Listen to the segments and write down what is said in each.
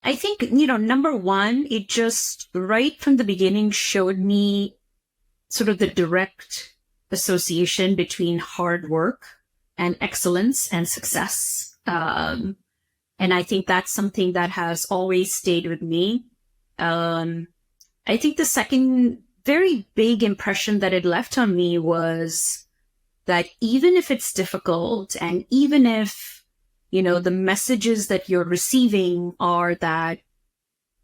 I think, number one, it just right from the beginning showed me sort of the direct association between hard work and excellence and success. And I think that's something that has always stayed with me. Um, I think the second very big impression that it left on me was that even if it's difficult and even if, the messages that you're receiving are that,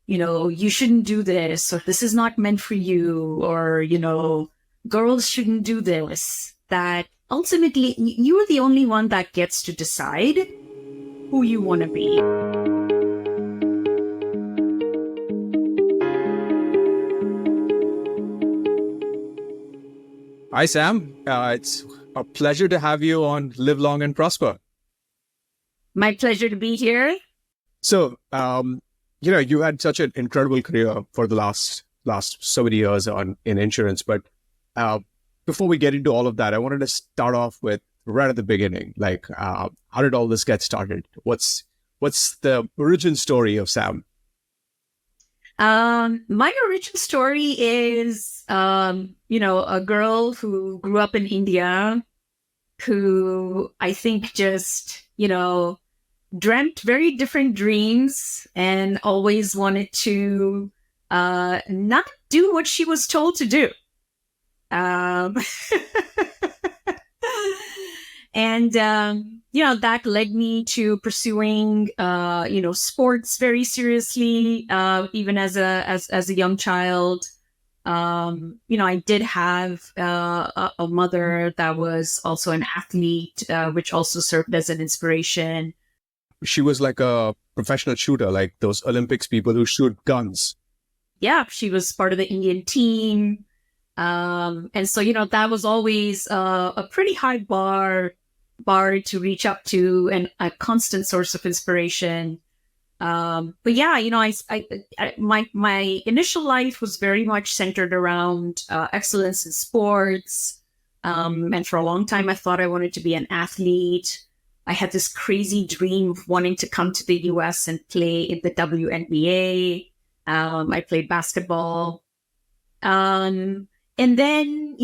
you shouldn't do this, or this is not meant for you, or, girls shouldn't do this, that ultimately you're the only one that gets to decide who you want to be. Hi, Sam. It's a pleasure to have you on Live Long and Prosper. My pleasure to be here. So, you had such an incredible career for the last so many years in insurance. But before we get into all of that, I wanted to start off with right at the beginning. Like, how did all this get started? What's the origin story of Sam? My origin story is, a girl who grew up in India, who I think just, dreamt very different dreams and always wanted to not do what she was told to do. And, that led me to pursuing, sports very seriously, even as a young child. I did have a mother that was also an athlete, which also served as an inspiration. She was like a professional shooter, like those Olympics people who shoot guns. Yeah, she was part of the Indian team. And so, that was always a pretty high bar to reach up to and a constant source of inspiration. But yeah, my initial life was very much centered around excellence in sports. And for a long time, I thought I wanted to be an athlete. I had this crazy dream of wanting to come to the US and play in the WNBA. I played basketball. And then,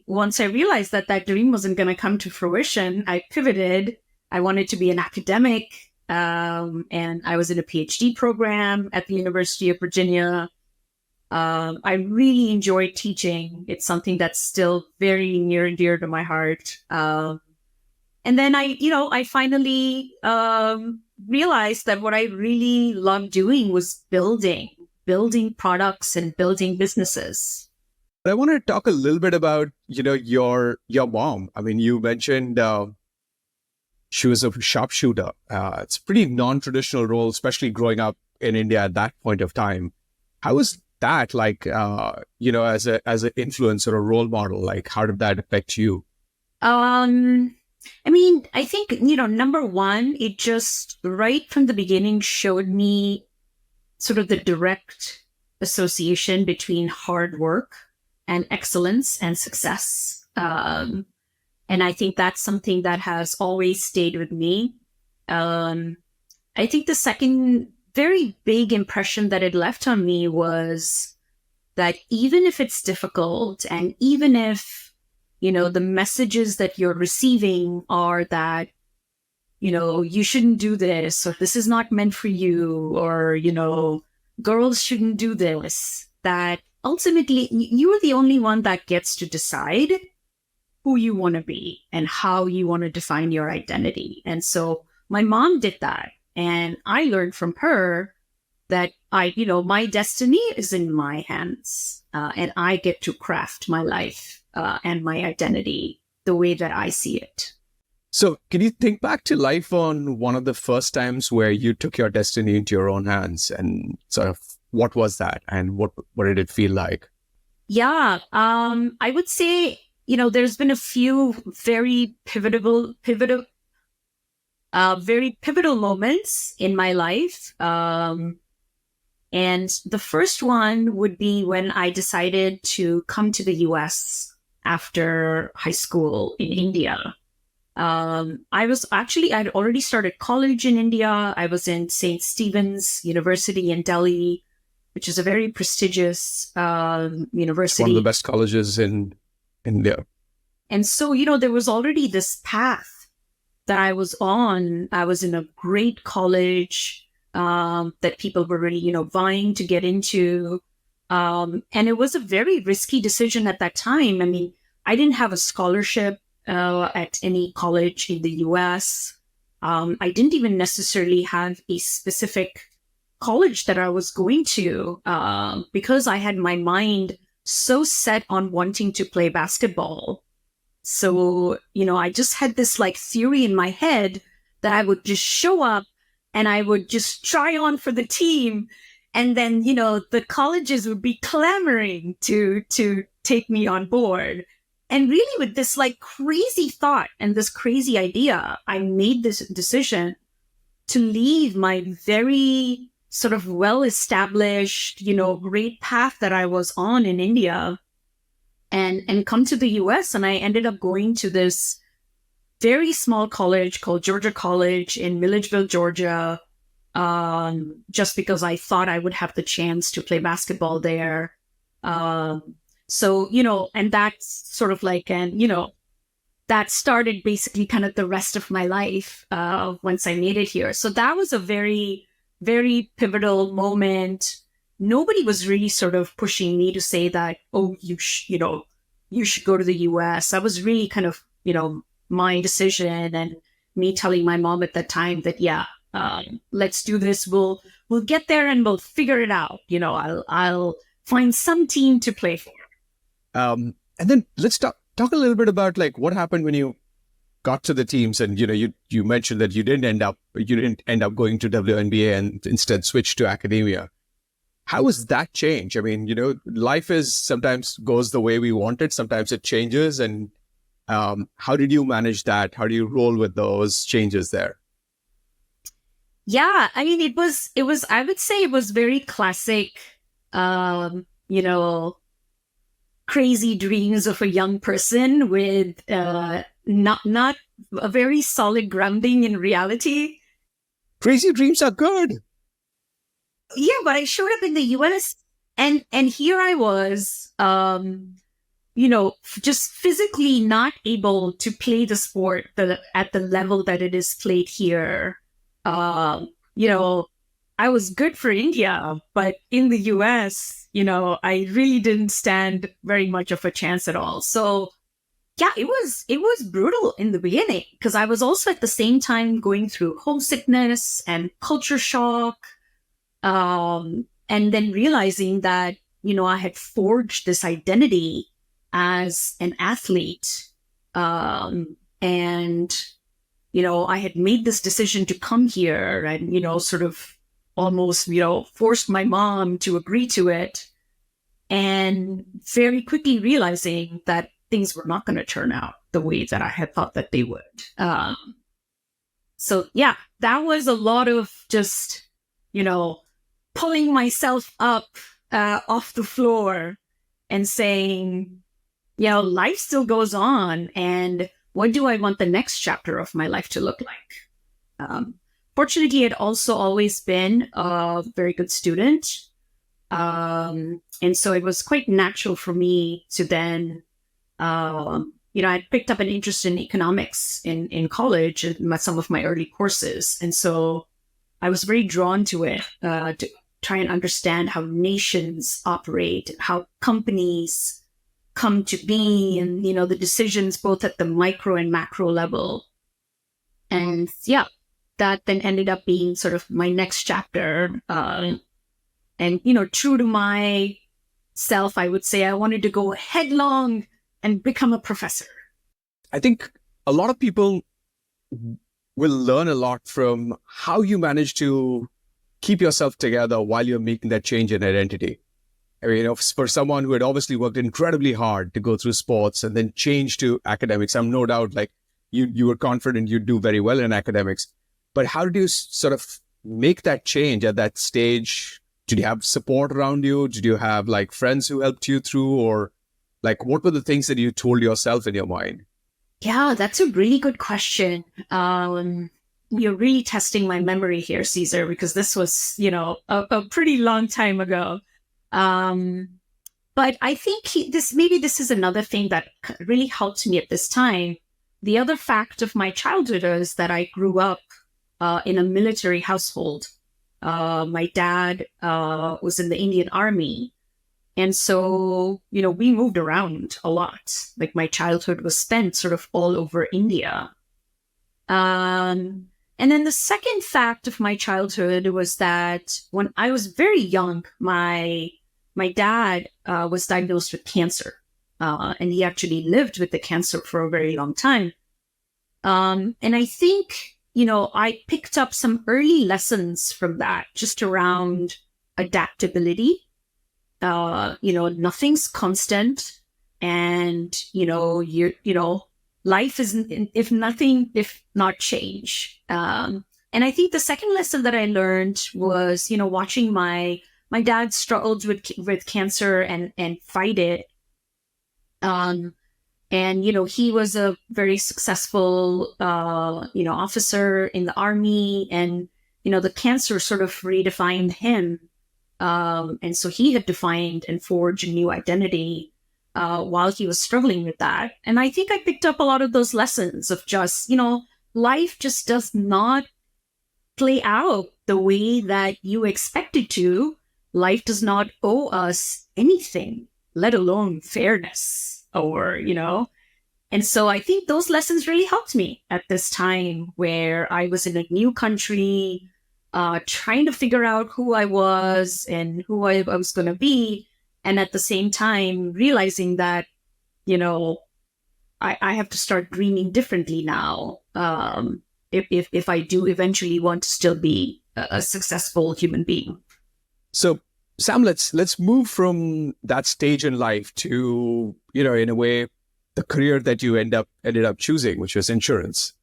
once I realized that dream wasn't going to come to fruition, I pivoted. I wanted to be an academic. And I was in a PhD program at the University of Virginia. I really enjoyed teaching. It's something that's still very near and dear to my heart. And then I finally realized that what I really loved doing was building products and building businesses. I want to talk a little bit about, your mom. I mean, you mentioned she was a sharpshooter. It's a pretty non-traditional role, especially growing up in India at that point of time. How was that like, as an influence or a role model? Like, how did that affect you? I think, number one, it just right from the beginning showed me sort of the direct association between hard work and excellence and success. And I think that's something that has always stayed with me. I think the second very big impression that it left on me was that even if it's difficult and even if, the messages that you're receiving are that, you shouldn't do this, or this is not meant for you, or, girls shouldn't do this, that ultimately you're the only one that gets to decide who you want to be and how you want to define your identity. And so my mom did that. And I learned from her that my destiny is in my hands, and I get to craft my life and my identity the way that I see it. So can you think back to life on one of the first times where you took your destiny into your own hands, and sort of what was that and what did it feel like? Yeah, I would say, there's been a few very pivotal moments in my life. And the first one would be when I decided to come to the US after high school in India. I'd already started college in India. I was in St. Stephen's University in Delhi, which is a very prestigious It's one of the university. best colleges in India. And so, there was already this path that I was on. I was in a great college that people were really, vying to get into. And it was a very risky decision at that time. I mean, I didn't have a scholarship at any college in the US. I didn't even necessarily have a specific college that I was going to because I had my mind so set on wanting to play basketball. So, I just had this like theory in my head that I would just show up and I would just try on for the team. And then, the colleges would be clamoring to take me on board. And really with this like crazy thought and this crazy idea, I made this decision to leave my very sort of well-established, great path that I was on in India and come to the US. And I ended up going to this very small college called Georgia College in Milledgeville, Georgia, just because I thought I would have the chance to play basketball there. So, and that's sort of like, that started basically kind of the rest of my life once I made it here. So that was a very, very pivotal moment. Nobody was really sort of pushing me to say that, oh, you should go to the US. That was really kind of, my decision and me telling my mom at that time that, yeah, let's do this. We'll get there and we'll figure it out. I'll find some team to play for. And then let's talk a little bit about like what happened when you got to the teams, and you mentioned that you didn't end up going to WNBA and instead switched to academia. How was that change? I mean, life is sometimes goes the way we want it. Sometimes it changes. And how did you manage that? How do you roll with those changes there? Yeah, I mean, it was, I would say it was very classic, crazy dreams of a young person with not a very solid grounding in reality. Crazy dreams are good. Yeah, but I showed up in the US and here I was, just physically not able to play the sport at the level that it is played here. I was good for India, but in the US, I really didn't stand very much of a chance at all. So yeah, it was brutal in the beginning because I was also at the same time going through homesickness and culture shock. And then realizing that, I had forged this identity as an athlete. And I had made this decision to come here and, sort of almost, forced my mom to agree to it. And very quickly realizing that things were not going to turn out the way that I had thought that they would. So yeah, that was a lot of just, pulling myself up off the floor and saying, life still goes on. And what do I want the next chapter of my life to look like? Fortunately, I'd also always been a very good student. And so it was quite natural for me to then, I'd picked up an interest in economics in college and some of my early courses. And so I was very drawn to it, to try and understand how nations operate, how companies come to be, and, the decisions both at the micro and macro level. And yeah, that then ended up being sort of my next chapter. And, true to myself, I would say I wanted to go headlong and become a professor. I think a lot of people will learn a lot from how you manage to keep yourself together while you're making that change in identity. I mean, for someone who had obviously worked incredibly hard to go through sports and then change to academics, I'm no doubt like you were confident you'd do very well in academics. But how did you sort of make that change at that stage? Did you have support around you? Did you have like friends who helped you through, or like what were the things that you told yourself in your mind? Yeah, that's a really good question. You're really testing my memory here, Caesar, because this was, a pretty long time ago. Um, but I think this is another thing that really helped me at this time. The other fact of my childhood is that I grew up in a military household. My dad was in the Indian Army. And so, we moved around a lot. Like my childhood was spent sort of all over India. And then the second fact of my childhood was that when I was very young, my dad was diagnosed with cancer, and he actually lived with the cancer for a very long time. And I think, I picked up some early lessons from that, just around adaptability. Nothing's constant, and life isn't, if not change. And I think the second lesson that I learned was, watching my dad struggled with cancer and fight it. And he was a very successful officer in the army, and the cancer sort of redefined him. And so he had defined and forged a new identity while he was struggling with that. And I think I picked up a lot of those lessons of just, life just does not play out the way that you expect it to. Life does not owe us anything, let alone fairness And so I think those lessons really helped me at this time where I was in a new country, trying to figure out who I was and who I was going to be. And at the same time, realizing that, I have to start dreaming differently now. If I do eventually want to still be a successful human being. So, Sam, let's move from that stage in life to, in a way, the career that you ended up choosing, which was insurance.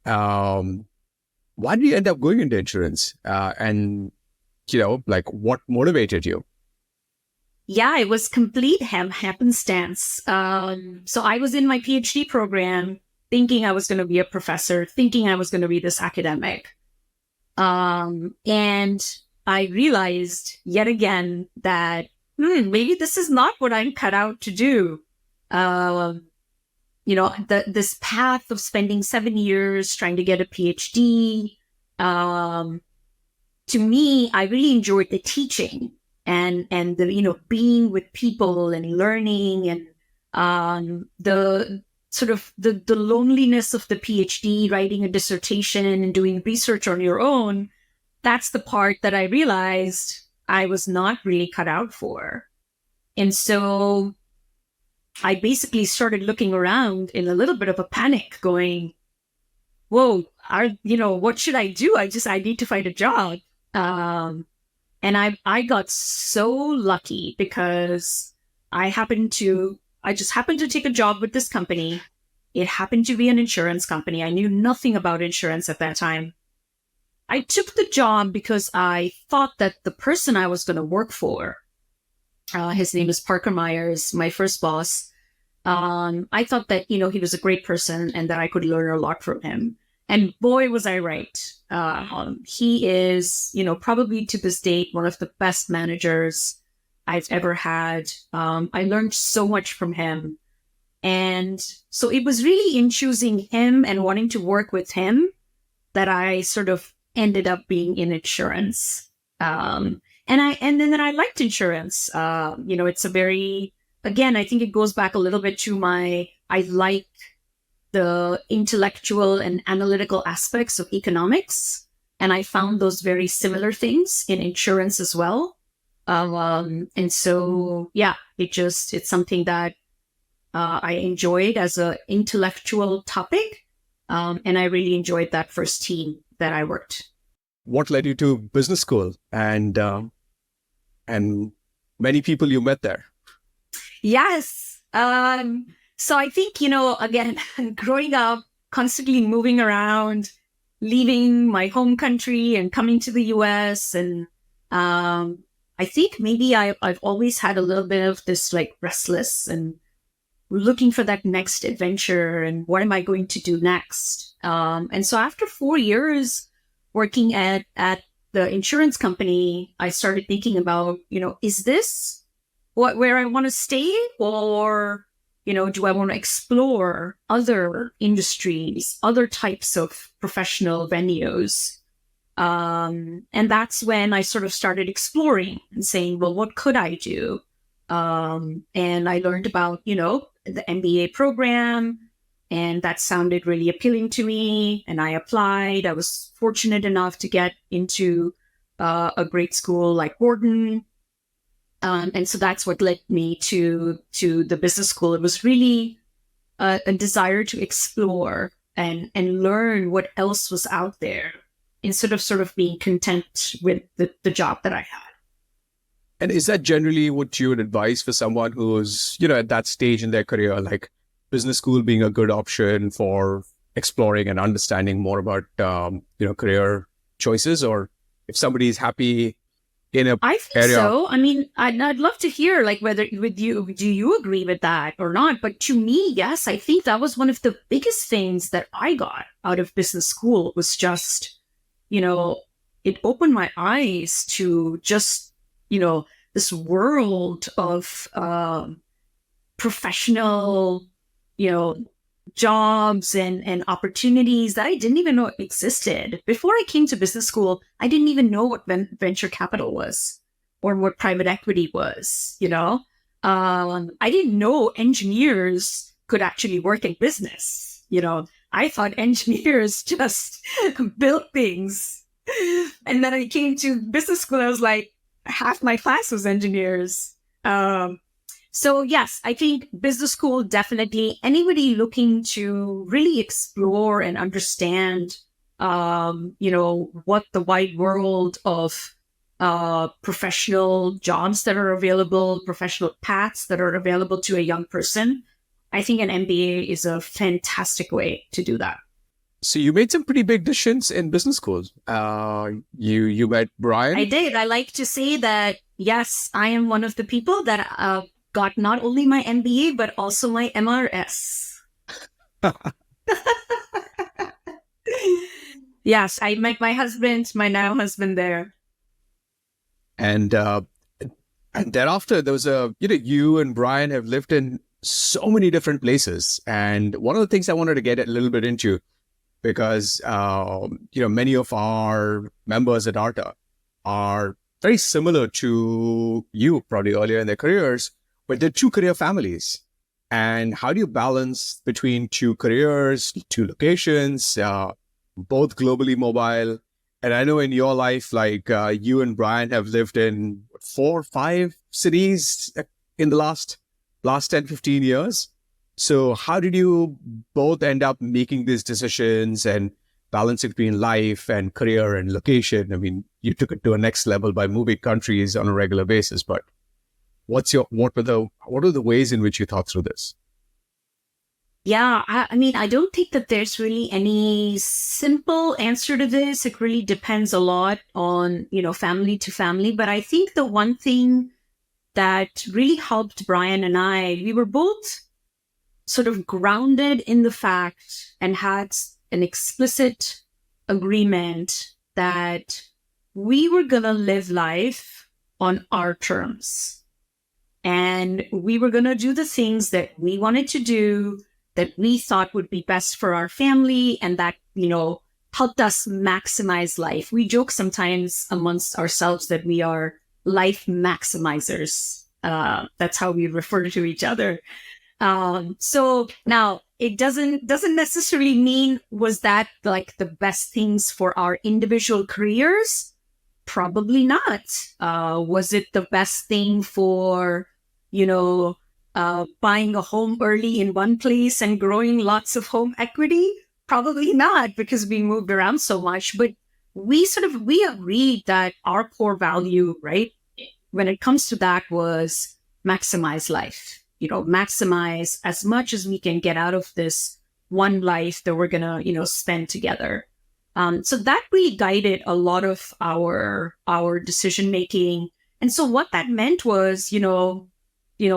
Why did you end up going into insurance? And what motivated you? Yeah, it was complete happenstance. So I was in my PhD program, thinking I was going to be a professor, thinking I was going to be this academic. And I realized yet again that maybe this is not what I'm cut out to do. This path of spending 7 years trying to get a PhD, to me, I really enjoyed the teaching and the, being with people and learning, and the sort of the loneliness of the PhD, writing a dissertation and doing research on your own. That's the part that I realized I was not really cut out for. And so I basically started looking around in a little bit of a panic, going, whoa, what should I do? I need to find a job. And I got so lucky because I just happened to take a job with this company. It happened to be an insurance company. I knew nothing about insurance at that time. I took the job because I thought that the person I was going to work for, his name is Parker Myers, my first boss. I thought that, he was a great person and that I could learn a lot from him. And boy, was I right. He is, probably to this date, one of the best managers I've ever had. I learned so much from him. And so it was really in choosing him and wanting to work with him that I sort of ended up being in insurance. And then I liked insurance. It's a very, again, I think it goes back a little bit to I like the intellectual and analytical aspects of economics. And I found those very similar things in insurance as well. And so, yeah, it's something that I enjoyed as an intellectual topic. And I really enjoyed that first team that I worked. What led you to business school and many people you met there? Yes. So I think, again, growing up, constantly moving around, leaving my home country and coming to the US. And I think maybe I've always had a little bit of this like restless and looking for that next adventure and what am I going to do next. And so after 4 years working at the insurance company, I started thinking about, is this where I want to stay, or, do I want to explore other industries, other types of professional venues? And that's when I sort of started exploring and saying, well, what could I do? And I learned about, the MBA program, and that sounded really appealing to me. And I applied. I was fortunate enough to get into a great school like Wharton. And so that's what led me to the business school. It was really a desire to explore and learn what else was out there instead of sort of being content with the job that I had. And is that generally what you would advise for someone who's, at that stage in their career, like business school being a good option for exploring and understanding more about, career choices? Or if somebody's happy in a I think area? so. I mean, I'd love to hear like whether with you, do you agree with that or not? But to me, yes, I think that was one of the biggest things that I got out of business school was just, it opened my eyes to just, this world of professional, jobs and opportunities that I didn't even know existed. Before I came to business school, I didn't even know what venture capital was or what private equity was, I didn't know engineers could actually work in business. I thought engineers just built things. And then I came to business school, I was like, half my class was engineers. So yes, I think business school, definitely anybody looking to really explore and understand, what the wide world of professional jobs that are available, professional paths that are available to a young person. I think an MBA is a fantastic way to do that. So you made some pretty big decisions in business schools. You met Brian. I did. I like to say that, yes, I am one of the people that got not only my MBA, but also my MRS. Yes, I met my husband, my now husband there. And thereafter, there was you and Brian have lived in so many different places. And one of the things I wanted to get a little bit into, because, many of our members at ARTA are very similar to you probably earlier in their careers, but they're two career families. And how do you balance between two careers, two locations, both globally mobile? And I know in your life, like you and Brian have lived in 4 or 5 cities in the last 10, 15 years. So how did you both end up making these decisions and balancing between life and career and location? I mean, you took it to a next level by moving countries on a regular basis, but what are the ways in which you thought through this? Yeah, I mean, I don't think that there's really any simple answer to this. It really depends a lot on, family to family. But I think the one thing that really helped Brian and I, we were both sort of grounded in the fact and had an explicit agreement that we were going to live life on our terms. And we were going to do the things that we wanted to do, that we thought would be best for our family, and that, helped us maximize life. We joke sometimes amongst ourselves that we are life maximizers. That's how we refer to each other. So now it doesn't necessarily mean was that like the best things for our individual careers? Probably not. Was it the best thing for, buying a home early in one place and growing lots of home equity? Probably not, because we moved around so much. But we agreed that our core value, right, when it comes to that, was maximize life. Maximize as much as we can get out of this one life that we're gonna, spend together. So that really guided a lot of our decision making. And so what that meant was,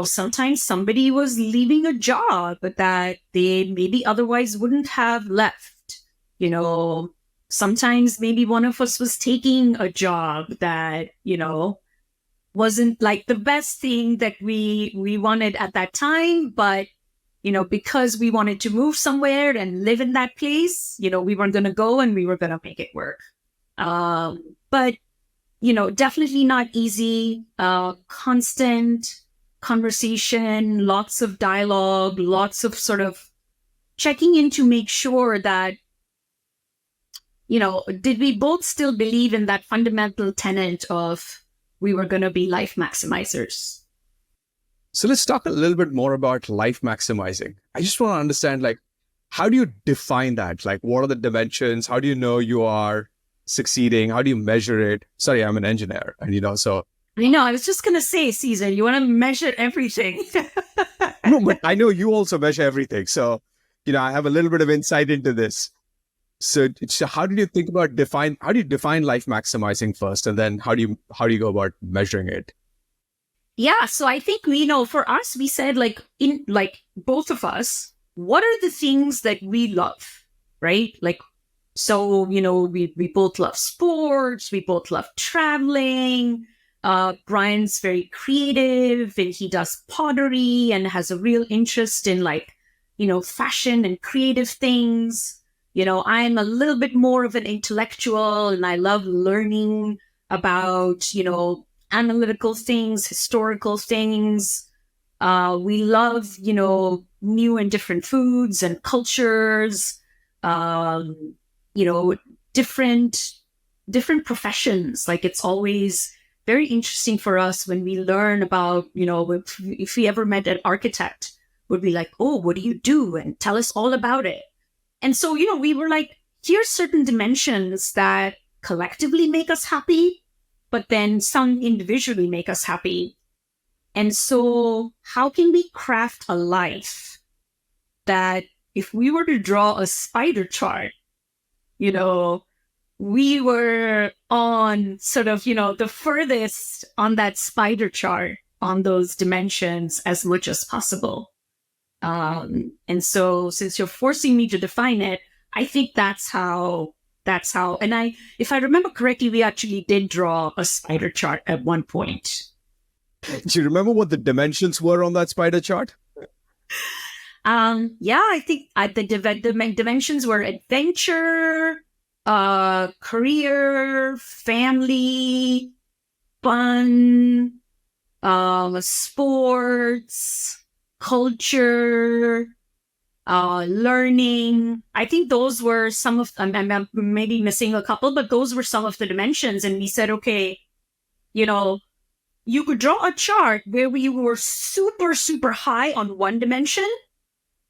sometimes somebody was leaving a job that they maybe otherwise wouldn't have left. Sometimes maybe one of us was taking a job that, wasn't like the best thing that we wanted at that time, but because we wanted to move somewhere and live in that place, we weren't going to go and we were going to make it work. But definitely not easy. Constant conversation, lots of dialogue, lots of sort of checking in to make sure that, did we both still believe in that fundamental tenet of we were going to be life maximizers? So let's talk a little bit more about life maximizing. I just want to understand, like, how do you define that? Like, what are the dimensions? How do you know you are succeeding? How do you measure it? Sorry, I'm an engineer. And, so. I was just going to say, Caesar, you want to measure everything. No, but I know you also measure everything. So, I have a little bit of insight into this. So how do you think about how do you define life maximizing first? And then how do you go about measuring it? Yeah. So I think, for us, we said both of us, what are the things that we love, right? So, we both love sports. We both love traveling. Brian's very creative and he does pottery and has a real interest in fashion and creative things. I'm a little bit more of an intellectual and I love learning about, analytical things, historical things. We love, new and different foods and cultures, different professions. It's always very interesting for us when we learn about, if we ever met an architect, would be like, oh, what do you do? And tell us all about it. And so, we were like, here's certain dimensions that collectively make us happy, but then some individually make us happy. And so how can we craft a life that if we were to draw a spider chart, we were on sort of, the furthest on that spider chart on those dimensions as much as possible. And so since you're forcing me to define it, I think that's how, and if I remember correctly, we actually did draw a spider chart at one point. Do you remember what the dimensions were on that spider chart? Yeah, I think the dimensions were adventure, career, family, fun, sports, culture, learning. I think those were some of, I'm maybe missing a couple, but those were some of the dimensions. And we said, okay, you could draw a chart where we were super, super high on one dimension,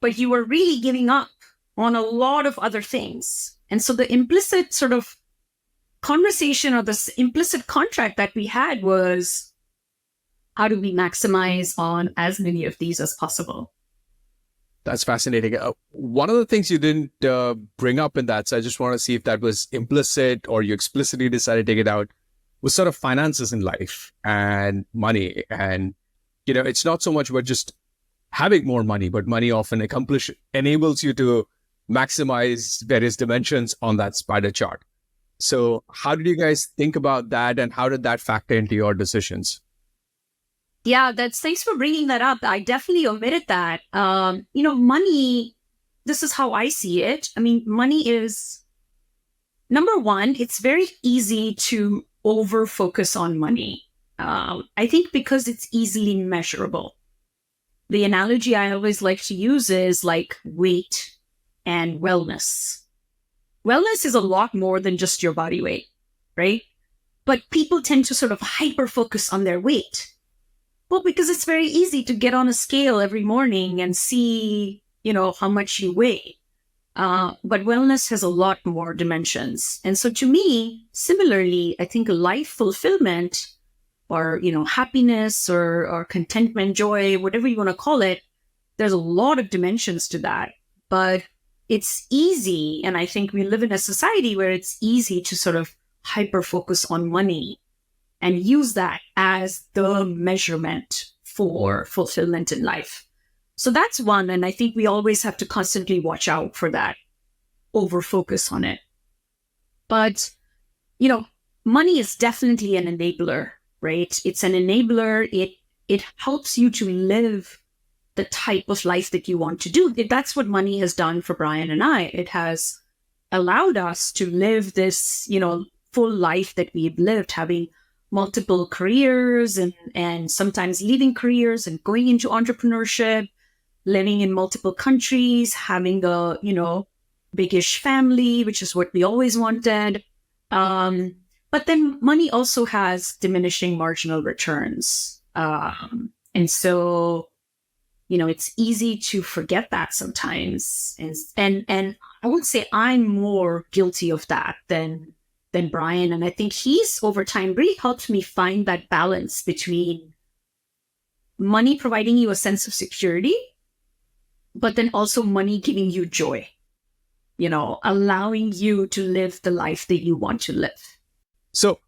but you were really giving up on a lot of other things. And so the implicit sort of conversation or the implicit contract that we had was, how do we maximize on as many of these as possible? That's fascinating. One of the things you didn't bring up in that, so I just want to see if that was implicit or you explicitly decided to take it out, was sort of finances in life and money. And, it's not so much about just having more money, but money often enables you to maximize various dimensions on that spider chart. So how did you guys think about that and how did that factor into your decisions? Yeah, thanks for bringing that up. I definitely omitted that. Money, this is how I see it. I mean, money is, number one, it's very easy to over-focus on money. I think because it's easily measurable. The analogy I always like to use is like weight and wellness. Wellness is a lot more than just your body weight, right? But people tend to sort of hyper-focus on their weight. Well, because it's very easy to get on a scale every morning and see, how much you weigh. But wellness has a lot more dimensions. And so to me, similarly, I think life fulfillment or, happiness or contentment, joy, whatever you want to call it, there's a lot of dimensions to that. But it's easy. And I think we live in a society where it's easy to sort of hyper focus on money and use that as the measurement for fulfillment in life. So that's one. And I think we always have to constantly watch out for that, over focus on it. But, money is definitely an enabler, right? It's an enabler. It helps you to live the type of life that you want to do. That's what money has done for Brian and I. It has allowed us to live this, full life that we've lived, having multiple careers and sometimes leaving careers and going into entrepreneurship, living in multiple countries, having a, biggish family, which is what we always wanted. But then money also has diminishing marginal returns. And so, it's easy to forget that sometimes. And I would say I'm more guilty of that than Brian. And I think he's over time really helped me find that balance between money providing you a sense of security, but then also money giving you joy, allowing you to live the life that you want to live. So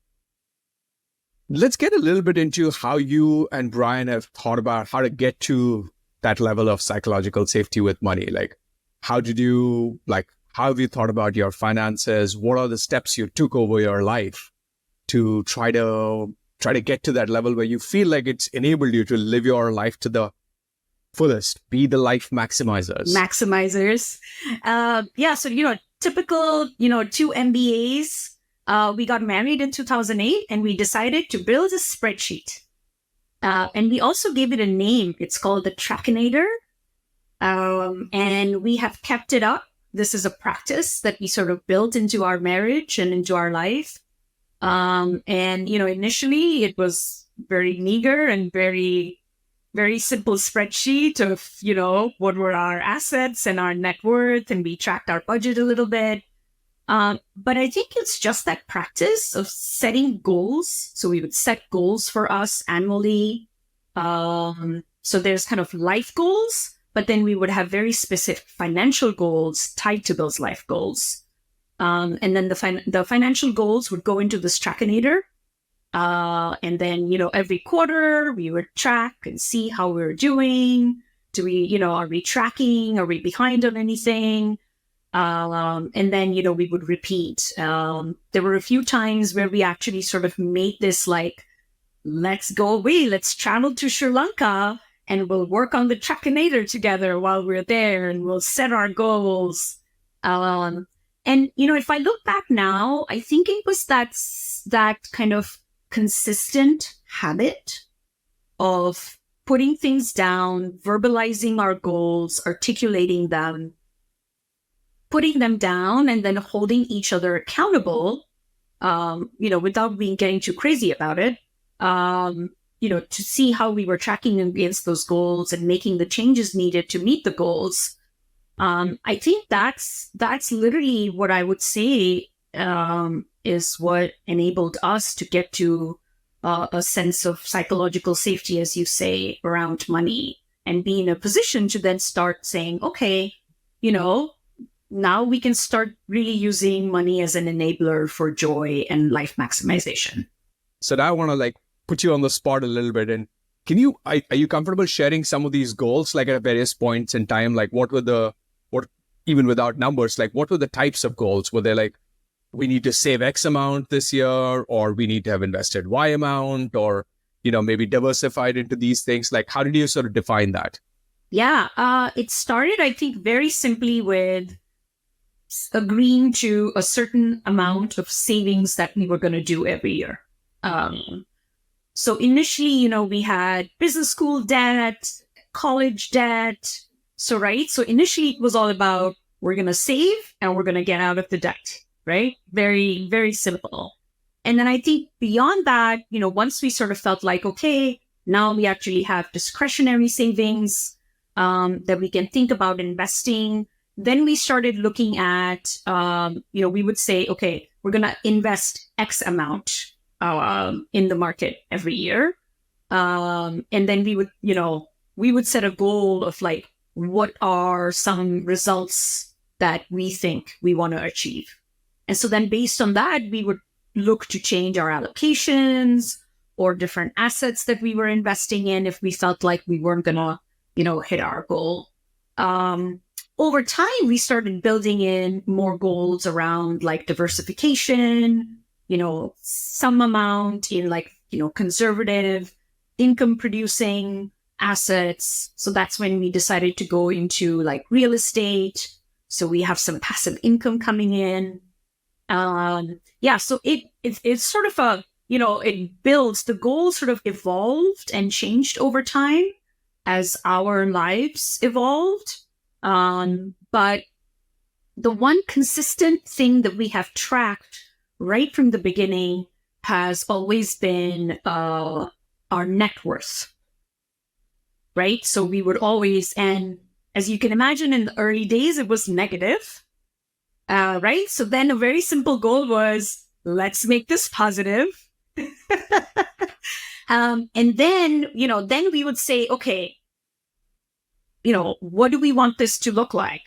let's get a little bit into how you and Brian have thought about how to get to that level of psychological safety with money. Like, how have you thought about your finances? What are the steps you took over your life to try to get to that level where you feel like it's enabled you to live your life to the fullest, be the life maximizers? So, typical, two MBAs. We got married in 2008 and we decided to build a spreadsheet. And we also gave it a name. It's called the Trackinator. And we have kept it up. This is a practice that we sort of built into our marriage and into our life. Initially it was very meager and very, very simple spreadsheet of, what were our assets and our net worth. And we tracked our budget a little bit. But I think it's just that practice of setting goals. So we would set goals for us annually. So there's kind of life goals, but then we would have very specific financial goals tied to those life goals. And then the financial goals would go into this Trackinator. And then, every quarter we would track and see how we're doing. Do we, are we tracking? Are we behind on anything? And then, we would repeat. There were a few times where we actually sort of made this like, let's go away, let's travel to Sri Lanka and we'll work on the Trackinator together while we're there and we'll set our goals. And, if I look back now, I think it was that kind of consistent habit of putting things down, verbalizing our goals, articulating them, putting them down, and then holding each other accountable, without getting too crazy about it, to see how we were tracking against those goals and making the changes needed to meet the goals. I think that's literally what I would say is what enabled us to get to a sense of psychological safety, as you say, around money, and be in a position to then start saying, okay, now we can start really using money as an enabler for joy and life maximization. So now I want to put you on the spot a little bit. And are you comfortable sharing some of these goals, at various points in time? Even without numbers, what were the types of goals? Were they we need to save X amount this year, or we need to have invested Y amount, or, maybe diversified into these things? How did you sort of define that? Yeah, it started, I think, very simply with agreeing to a certain amount of savings that we were going to do every year. So initially, we had business school debt, college debt. So initially it was all about, we're going to save and we're going to get out of the debt, right? Very, very simple. And then I think beyond that, once we sort of felt like, okay, now we actually have discretionary savings that we can think about investing. Then we started looking at, we would say, okay, we're going to invest X amount in the market every year. And then we would set a goal of what are some results that we think we want to achieve. And so then based on that, we would look to change our allocations, or different assets that we were investing in if we felt like we weren't going to, hit our goal. Over time, we started building in more goals around like diversification, some amount in like, conservative income producing assets. So that's when we decided to go into like real estate. So we have some passive income coming in. So it's sort of it builds, the goals sort of evolved and changed over time as our lives evolved. But the one consistent thing that we have tracked right from the beginning has always been our net worth, right? So we would always, and as you can imagine, in the early days, it was negative, right? So then a very simple goal was, let's make this positive. And then we would say, okay, what do we want this to look like?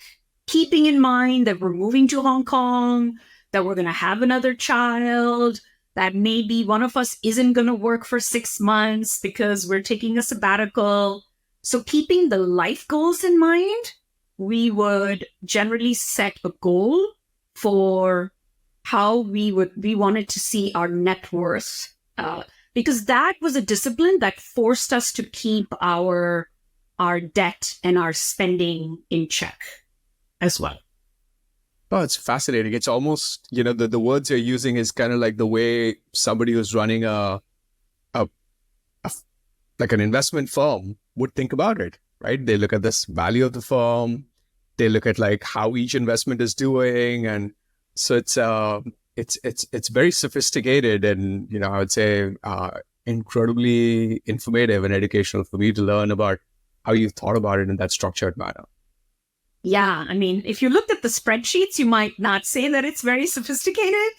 Keeping in mind that we're moving to Hong Kong, that we're going to have another child, that maybe one of us isn't going to work for 6 months because we're taking a sabbatical. So keeping the life goals in mind, we would generally set a goal for how we wanted to see our net worth, because that was a discipline that forced us to keep our debt and our spending in check as well. Oh, it's fascinating. It's almost, the words you're using is kind of like the way somebody who's running like an investment firm would think about it, right? They look at this value of the firm. They look at like how each investment is doing. And so it's very sophisticated and, I would say incredibly informative and educational for me to learn about how you thought about it in that structured manner. Yeah, I mean, if you looked at the spreadsheets, you might not say that it's very sophisticated.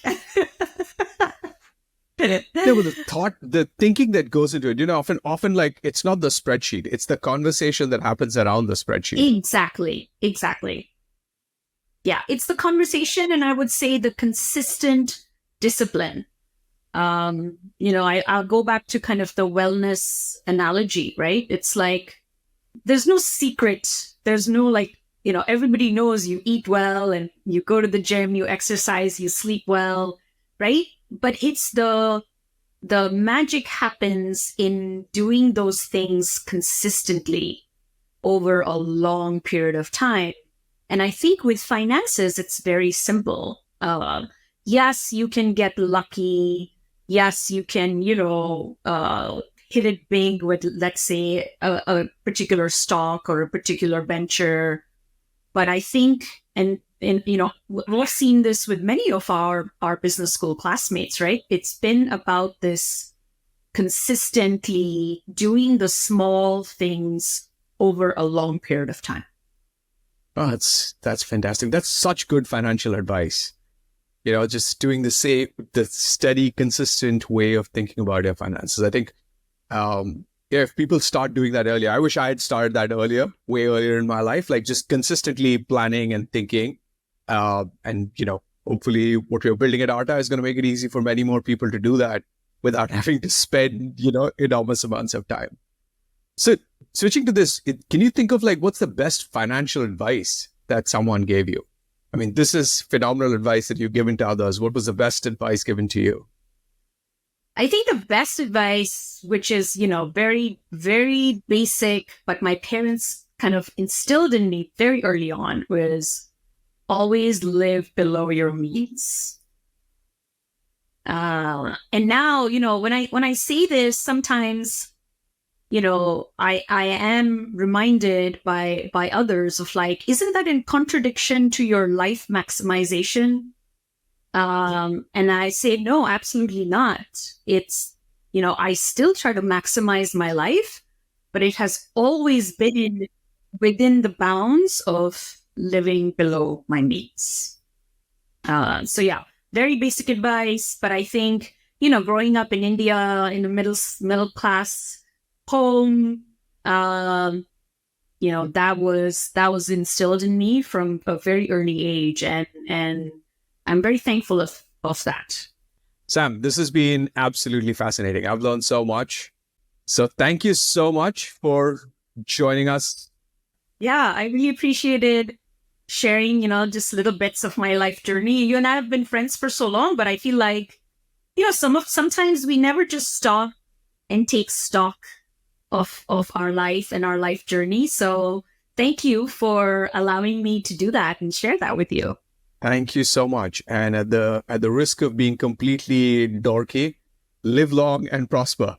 There was the thinking that goes into it. Often like it's not the spreadsheet; it's the conversation that happens around the spreadsheet. Exactly. Yeah, it's the conversation, and I would say the consistent discipline. I'll go back to kind of the wellness analogy, right? It's like there's no secret. There's no like, everybody knows you eat well and you go to the gym, you exercise, you sleep well, right? But it's the magic happens in doing those things consistently over a long period of time. And I think with finances, it's very simple. Yes, you can get lucky. Yes, you can, hit it big with, let's say, a particular stock or a particular venture. But I think, and we've seen this with many of our business school classmates, right? It's been about this consistently doing the small things over a long period of time. Oh, that's fantastic. That's such good financial advice. Just doing the steady, consistent way of thinking about your finances. I think, if people start doing that earlier, I wish I had started that way earlier in my life, like just consistently planning and thinking. And hopefully what we're building at Arta is going to make it easy for many more people to do that without having to spend, enormous amounts of time. So switching to this, can you think of like, what's the best financial advice that someone gave you? I mean, this is phenomenal advice that you've given to others. What was the best advice given to you? I think the best advice, which is, very, very basic, but my parents kind of instilled in me very early on, was always live below your means. And now, when I say this, sometimes, I am reminded by others of like, isn't that in contradiction to your life maximization? And I say, no, absolutely not. It's, I still try to maximize my life, but it has always been within the bounds of living below my means. So yeah, very basic advice, but I think, growing up in India in a middle class home, that was instilled in me from a very early age, and I'm very thankful of that. Sam, this has been absolutely fascinating. I've learned so much. So thank you so much for joining us. Yeah, I really appreciated sharing, just little bits of my life journey. You and I have been friends for so long, but I feel like, sometimes we never just stop and take stock of our life and our life journey. So thank you for allowing me to do that and share that with you. Thank you so much. And at the risk of being completely dorky, live long and prosper.